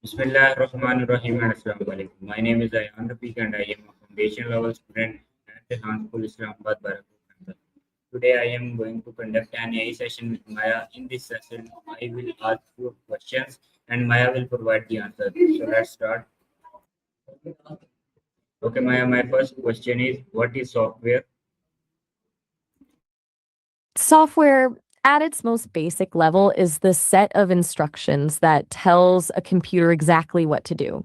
Bismillahirrahmanirrahim and Assalamu alaikum. My name is Ayan Rafiq and I am a foundation level student at the School Islamabad Barakpur campus. Today I am going to conduct an AI session with Maya. In this session, I will ask you questions and Maya will provide the answer. So let's start. Okay, Maya, my first question is what is software? Software, at its most basic level, is the set of instructions that tells a computer exactly what to do.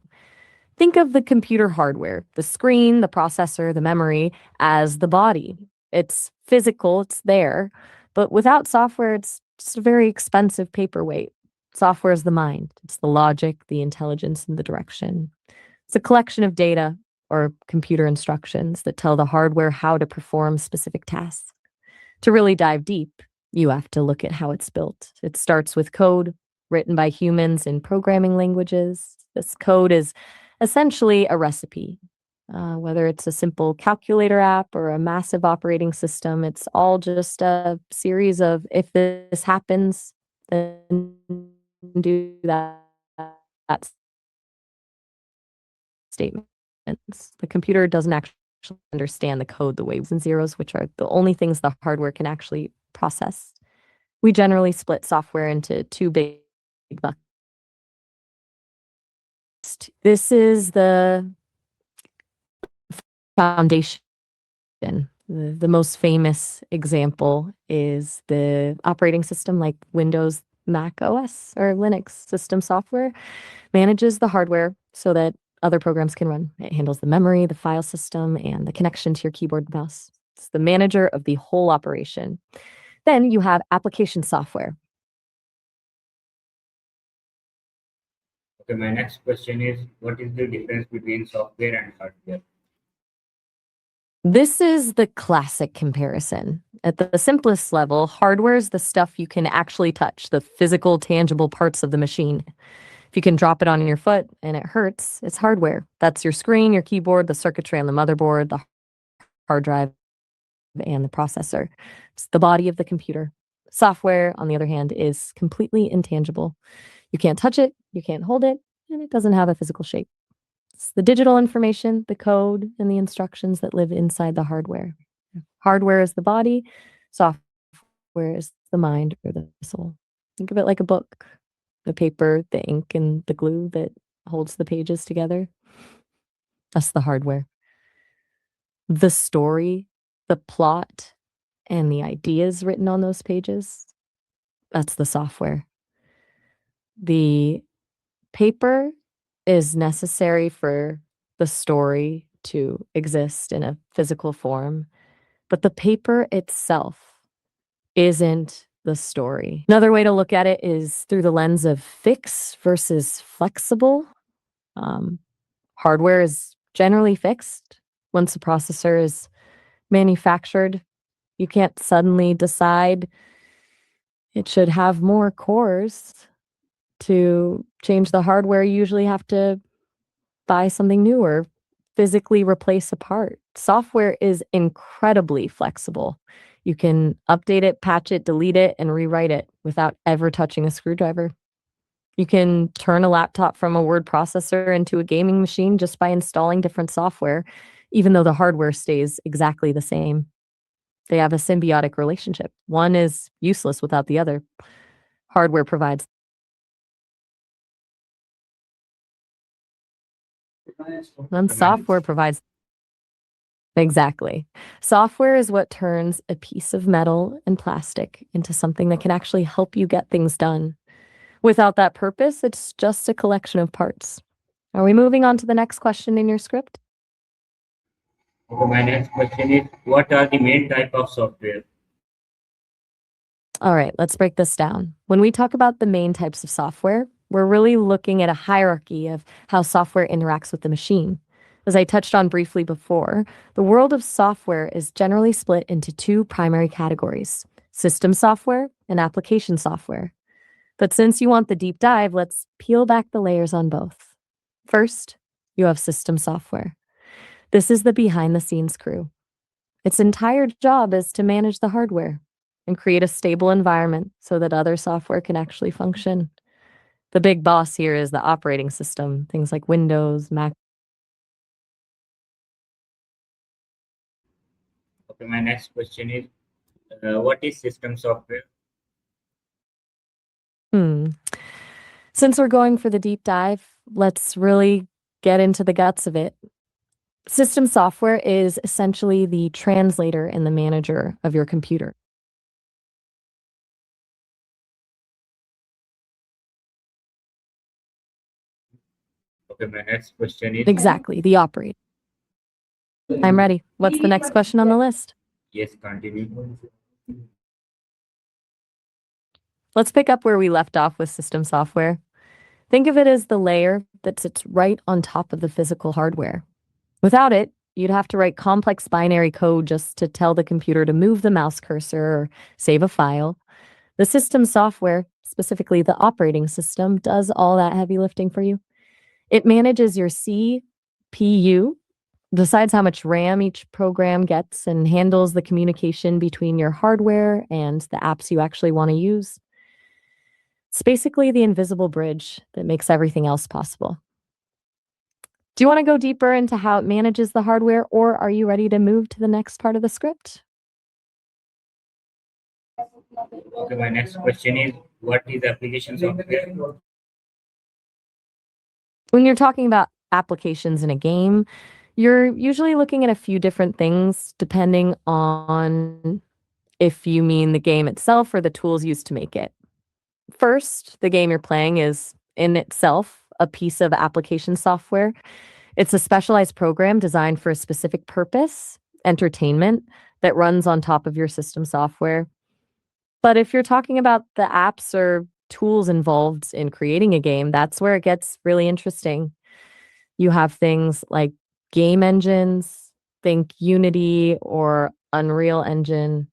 Think of the computer hardware, the screen, the processor, the memory, as the body. It's physical, it's there, but without software, it's just a very expensive paperweight. Software is the mind, it's the logic, the intelligence, and the direction. It's a collection of data or computer instructions that tell the hardware how to perform specific tasks. To really dive deep, you have to look at how it's built. It starts with code written by humans in programming languages. This code is essentially a recipe. Whether it's a simple calculator app or a massive operating system, it's all just a series of if this happens, then do that statements. The computer doesn't actually understand the code the way ones and zeros, which are the only things the hardware can actually process. We generally split software into two big buckets. This is the foundation. The most famous example is the operating system like Windows, Mac OS, or Linux system software manages the hardware so that other programs can run. It handles the memory, the file system, and the connection to your keyboard and mouse. It's the manager of the whole operation. Then you have application software. Okay, my next question is what is the difference between software and hardware? This is the classic comparison. At the simplest level, hardware is the stuff you can actually touch, the physical, tangible parts of the machine. If you can drop it on your foot and it hurts, it's hardware. That's your screen, your keyboard, the circuitry on the motherboard, the hard drive, and the processor. It's the body of the computer. Software, on the other hand, is completely intangible. You can't touch it, you can't hold it, and it doesn't have a physical shape. It's the digital information, the code, and the instructions that live inside the hardware. Hardware is the body, software is the mind or the soul. Think of it like a book, the paper, the ink, and the glue that holds the pages together. That's the hardware. The story, the plot, and the ideas written on those pages, that's the software. The paper is necessary for the story to exist in a physical form, but the paper itself isn't the story. Another way to look at it is through the lens of fixed versus flexible. Hardware is generally fixed. Once a processor is manufactured, you can't suddenly decide it should have more cores. To change the hardware, you usually have to buy something new or physically replace a part. Software is incredibly flexible. You can update it, patch it, delete it, and rewrite it without ever touching a screwdriver. You can turn a laptop from a word processor into a gaming machine just by installing different software, even though the hardware stays exactly the same. They have a symbiotic relationship. One is useless without the other. Hardware provides and software provides. Exactly. Software is what turns a piece of metal and plastic into something that can actually help you get things done. Without that purpose, it's just a collection of parts. Are we moving on to the next question in your script? Okay, my next question is what are the main type of software? All right, let's break this down. When we talk about the main types of software, we're really looking at a hierarchy of how software interacts with the machine. As I touched on briefly before, the world of software is generally split into two primary categories: system software and application software. But since you want the deep dive, let's peel back the layers on both. First, you have system software. This is the behind the scenes crew. Its entire job is to manage the hardware and create a stable environment so that other software can actually function. The big boss here is the operating system, things like Windows, Mac. Okay, my next question is, what is system software? Hmm. Since we're going for the deep dive, let's really get into the guts of it. System software is essentially the translator and the manager of your computer. Okay, my next question is, Exactly, the operator. I'm ready. What's the next question on the list? yes, continue. Let's pick up where we left off with system software. Think of it as the layer that sits right on top of the physical hardware. Without it, you'd have to write complex binary code just to tell the computer to move the mouse cursor or save a file. The system software, specifically the operating system, does all that heavy lifting for you. It manages your CPU, decides how much RAM each program gets, and handles the communication between your hardware and the apps you actually want to use. It's basically the invisible bridge that makes everything else possible. Do you want to go deeper into how it manages the hardware, or are you ready to move to the next part of the script? Okay, my next question is, what is application software? When you're talking about applications in a game, you're usually looking at a few different things depending on if you mean the game itself or the tools used to make it. First, the game you're playing is in itself a piece of application software. It's a specialized program designed for a specific purpose, entertainment, that runs on top of your system software. But if you're talking about the apps or tools involved in creating a game, that's where it gets really interesting. You have things like game engines, think Unity or Unreal Engine.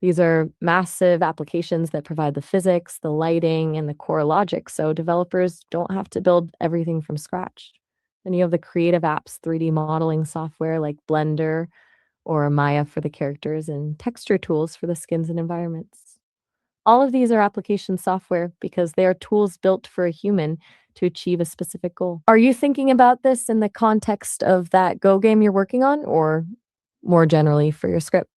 These are massive applications that provide the physics, the lighting, and the core logic, so developers don't have to build everything from scratch. Then you have the creative apps, 3D modeling software like Blender or Maya for the characters, and texture tools for the skins and environments. All of these are application software because they are tools built for a human to achieve a specific goal. Are you thinking about this in the context of that Go game you're working on, or more generally for your script?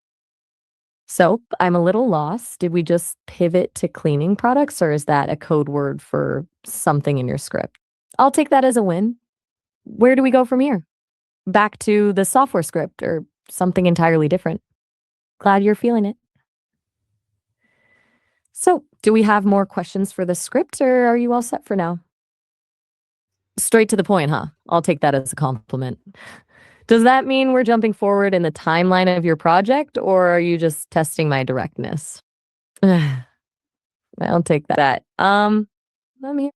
So I'm a little lost. Did we just pivot to cleaning products, or is that a code word for something in your script? I'll take that as a win. Where do we go from here? Back to the software script or something entirely different? Glad you're feeling it. So, do we have more questions for the script, or are you all set for now? Straight to the point, huh? I'll take that as a compliment. Does that mean we're jumping forward in the timeline of your project, or are you just testing my directness? I'll take that. Let me.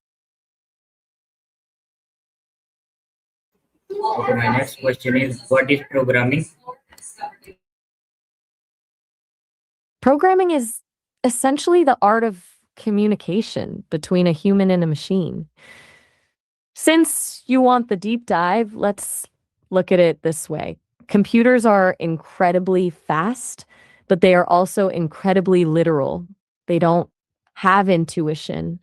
Okay, my next question is, what is programming? Programming is essentially the art of communication between a human and a machine. Since you want the deep dive, let's look at it this way. Computers are incredibly fast, but they are also incredibly literal. They don't have intuition.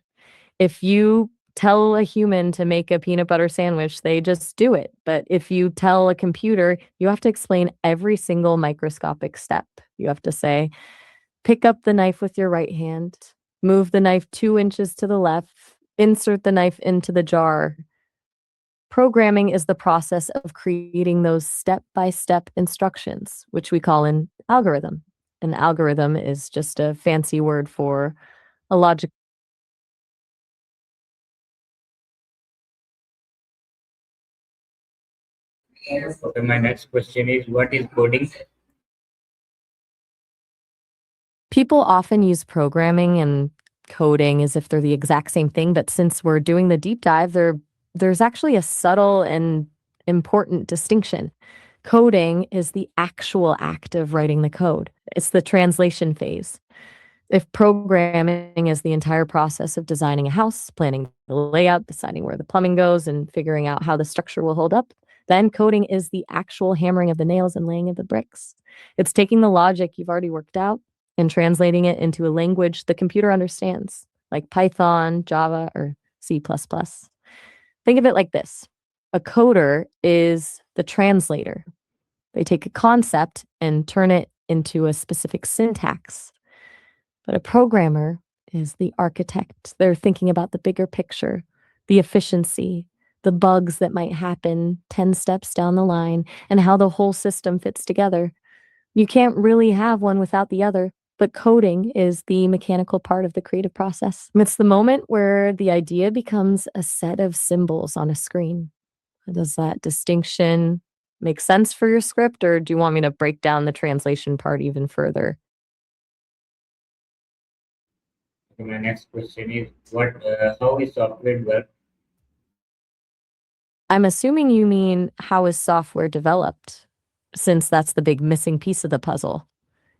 If you tell a human to make a peanut butter sandwich, they just do it. But if you tell a computer, you have to explain every single microscopic step. You have to say, pick up the knife with your right hand, move the knife 2 inches to the left, insert the knife into the jar. Programming is the process of creating those step-by-step instructions, which we call an algorithm. An algorithm is just a fancy word for a logic. Okay, my next question is, what is coding? People often use programming and coding as if they're the exact same thing, but since we're doing the deep dive, there's actually a subtle and important distinction. Coding is the actual act of writing the code. It's the translation phase. If programming is the entire process of designing a house, planning the layout, deciding where the plumbing goes, and figuring out how the structure will hold up, then coding is the actual hammering of the nails and laying of the bricks. It's taking the logic you've already worked out and translating it into a language the computer understands. like Python, Java, or C++. Think of it like this. A coder is the translator. They take a concept and turn it into a specific syntax. But a programmer is the architect. They're thinking about the bigger picture, the efficiency, the bugs that might happen 10 steps down the line, and how the whole system fits together. You can't really have one without the other, but coding is the mechanical part of the creative process. It's the moment where the idea becomes a set of symbols on a screen. Does that distinction make sense for your script, or do you want me to break down the translation part even further? Okay, my next question is how is software developed? I'm assuming you mean how is software developed, since that's the big missing piece of the puzzle.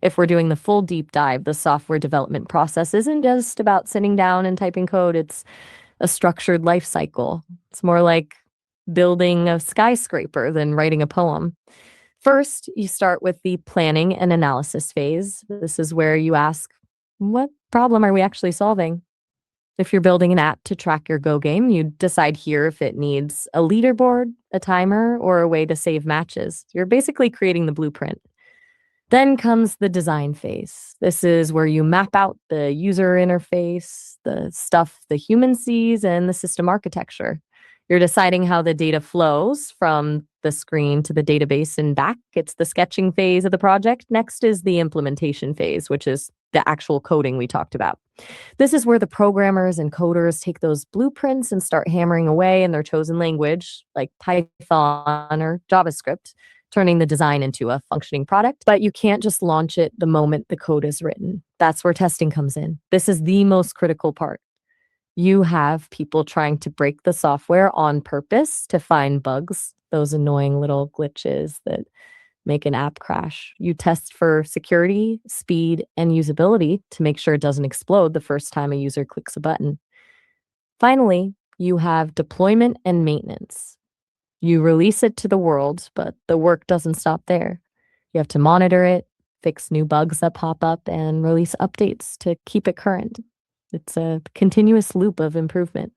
If we're doing the full deep dive, the software development process isn't just about sitting down and typing code. It's a structured life cycle. It's more like building a skyscraper than writing a poem. First, you start with the planning and analysis phase. This is where you ask, what problem are we actually solving? If you're building an app to track your Go game, you decide here if it needs a leaderboard, a timer, or a way to save matches. You're basically creating the blueprint. Then comes the design phase. This is where you map out the user interface, the stuff the human sees, and the system architecture. You're deciding how the data flows from the screen to the database and back. It's the sketching phase of the project. Next is the implementation phase, which is the actual coding we talked about. This is where the programmers and coders take those blueprints and start hammering away in their chosen language, like Python or JavaScript, turning the design into a functioning product. But you can't just launch it the moment the code is written. That's where testing comes in. This is the most critical part. You have people trying to break the software on purpose to find bugs, those annoying little glitches that make an app crash. You test for security, speed, and usability to make sure it doesn't explode the first time a user clicks a button. Finally, you have deployment and maintenance. You release it to the world, but the work doesn't stop there. You have to monitor it, fix new bugs that pop up, and release updates to keep it current. It's a continuous loop of improvement.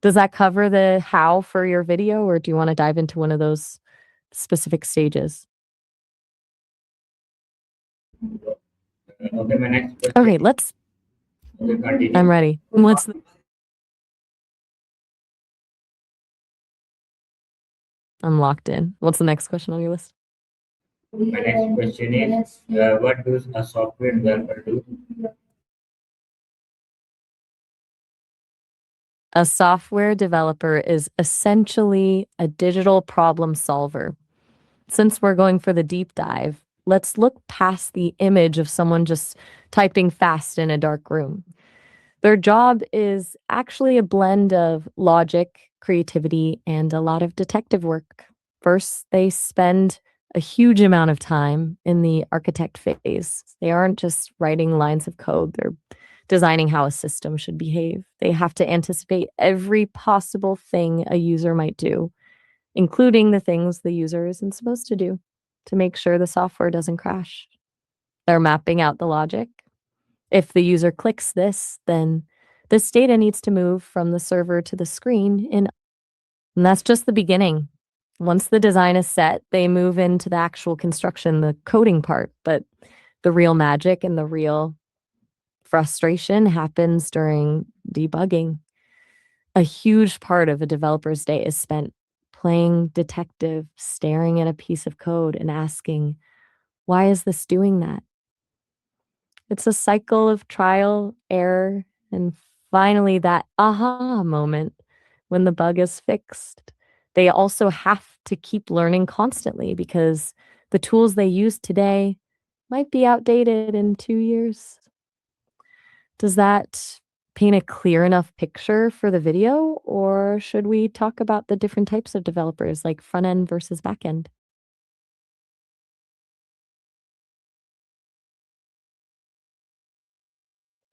Does that cover the how for your video, or do you want to dive into one of those specific stages? Okay, my next question. Okay, Okay, continue. I'm ready. I'm locked in. What's the next question on your list? My next question is what does a software developer do? A software developer is essentially a digital problem solver. Since we're going for the deep dive, let's look past the image of someone just typing fast in a dark room. Their job is actually a blend of logic, creativity, and a lot of detective work. First, they spend a huge amount of time in the architect phase. They aren't just writing lines of code, they're designing how a system should behave. They have to anticipate every possible thing a user might do, including the things the user isn't supposed to do, to make sure the software doesn't crash. They're mapping out the logic. If the user clicks this, then this data needs to move from the server to the screen, and that's just the beginning. Once the design is set, they move into the actual construction, the coding part, but the real magic and the real frustration happens during debugging. A huge part of a developer's day is spent playing detective, staring at a piece of code and asking, why is this doing that? It's a cycle of trial, error, and finally that aha moment when the bug is fixed. They also have to keep learning constantly because the tools they use today might be outdated in 2 years. Does that paint a clear enough picture for the video, or should we talk about the different types of developers, like front end versus back end?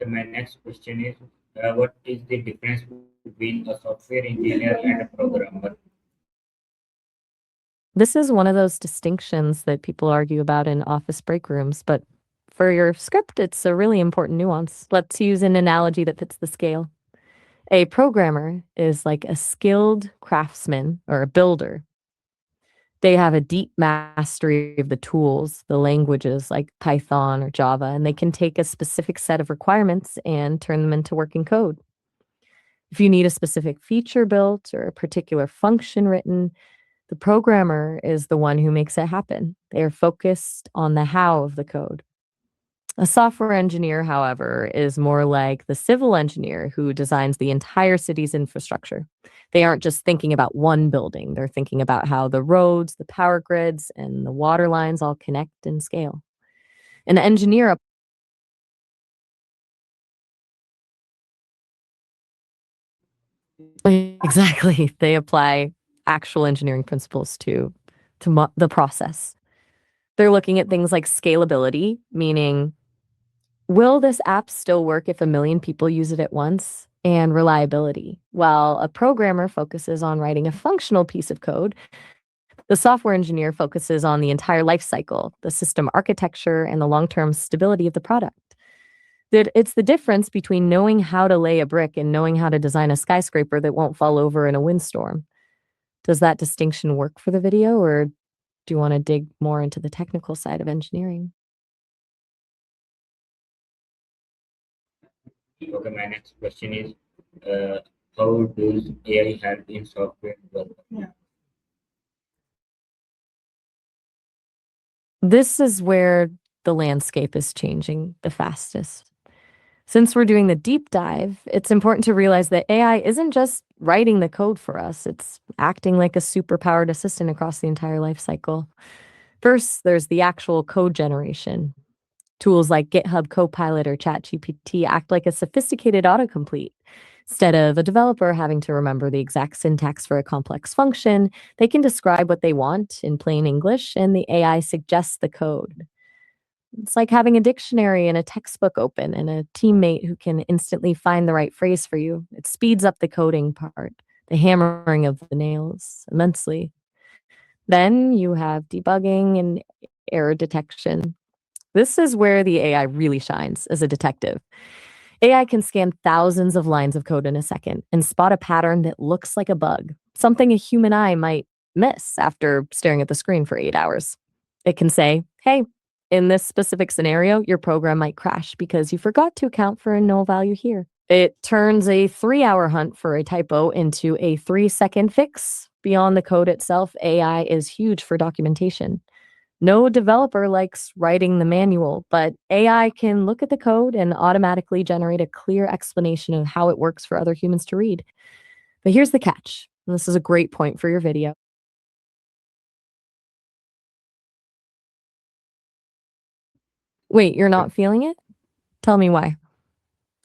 So my next question is what is the difference between a software engineer and a programmer? This is one of those distinctions that people argue about in office break rooms, but for your script, it's a really important nuance. Let's use an analogy that fits the scale. A programmer is like a skilled craftsman or a builder. They have a deep mastery of the tools, the languages like Python or Java, and they can take a specific set of requirements and turn them into working code. If you need a specific feature built or a particular function written, the programmer is the one who makes it happen. They are focused on the how of the code. A software engineer, however, is more like the civil engineer who designs the entire city's infrastructure. They aren't just thinking about one building, they're thinking about how the roads, the power grids, and the water lines all connect and scale. An engineer exactly, they apply actual engineering principles to the process. They're looking at things like scalability, meaning will this app still work if a million people use it at once? And reliability. While a programmer focuses on writing a functional piece of code, the software engineer focuses on the entire life cycle, the system architecture, and the long-term stability of the product. It's the difference between knowing how to lay a brick and knowing how to design a skyscraper that won't fall over in a windstorm. Does that distinction work for the video, or do you want to dig more into the technical side of engineering? Okay, my next question is, how does AI help in software development? This is where the landscape is changing the fastest. Since we're doing the deep dive, it's important to realize that AI isn't just writing the code for us, it's acting like a superpowered assistant across the entire life cycle. First, there's the actual code generation. Tools like GitHub Copilot or ChatGPT act like a sophisticated autocomplete. Instead of a developer having to remember the exact syntax for a complex function, they can describe what they want in plain English, and the AI suggests the code. It's like having a dictionary and a textbook open and a teammate who can instantly find the right phrase for you. It speeds up the coding part, the hammering of the nails immensely. Then you have debugging and error detection. This is where the AI really shines as a detective. AI can scan thousands of lines of code in a second and spot a pattern that looks like a bug, something a human eye might miss after staring at the screen for 8 hours. It can say, hey, in this specific scenario, your program might crash because you forgot to account for a null value here. It turns a 3-hour hunt for a typo into a 3-second fix. Beyond the code itself, AI is huge for documentation. No developer likes writing the manual, but AI can look at the code and automatically generate a clear explanation of how it works for other humans to read. But here's the catch, and this is a great point for your video. Wait, you're not feeling it? Tell me why.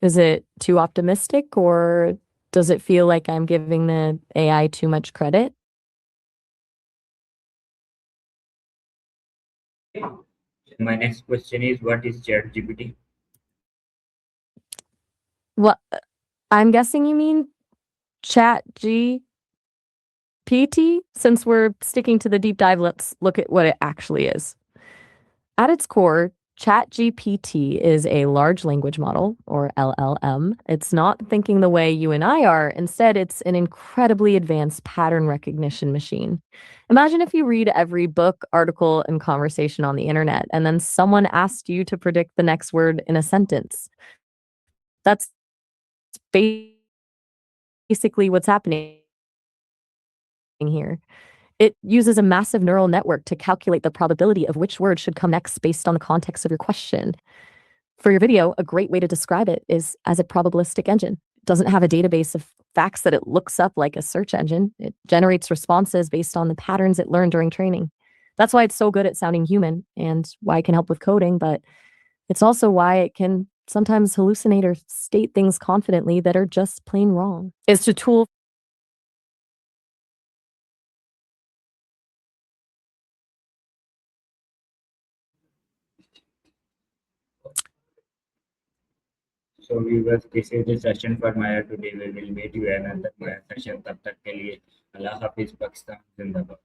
Is it too optimistic, or does it feel like I'm giving the AI too much credit? My next question is, what is ChatGPT? Well, I'm guessing you mean Chat GPT. Since we're sticking to the deep dive, let's look at what it actually is. At its core, ChatGPT is a large language model, or LLM. It's not thinking the way you and I are. Instead, it's an incredibly advanced pattern recognition machine. Imagine if you read every book, article, and conversation on the internet, and then someone asked you to predict the next word in a sentence. That's basically what's happening here. It uses a massive neural network to calculate the probability of which word should come next based on the context of your question. For your video, a great way to describe it is as a probabilistic engine. It doesn't have a database of facts that it looks up like a search engine. It generates responses based on the patterns it learned during training. That's why it's so good at sounding human and why it can help with coding, but it's also why it can sometimes hallucinate or state things confidently that are just plain wrong. It's a tool. So viewers, this is the session for Maya today. We will meet you another Maya session. तब तक के लिए अल्लाह हाफिज, पाकिस्तान जिंदाबाद.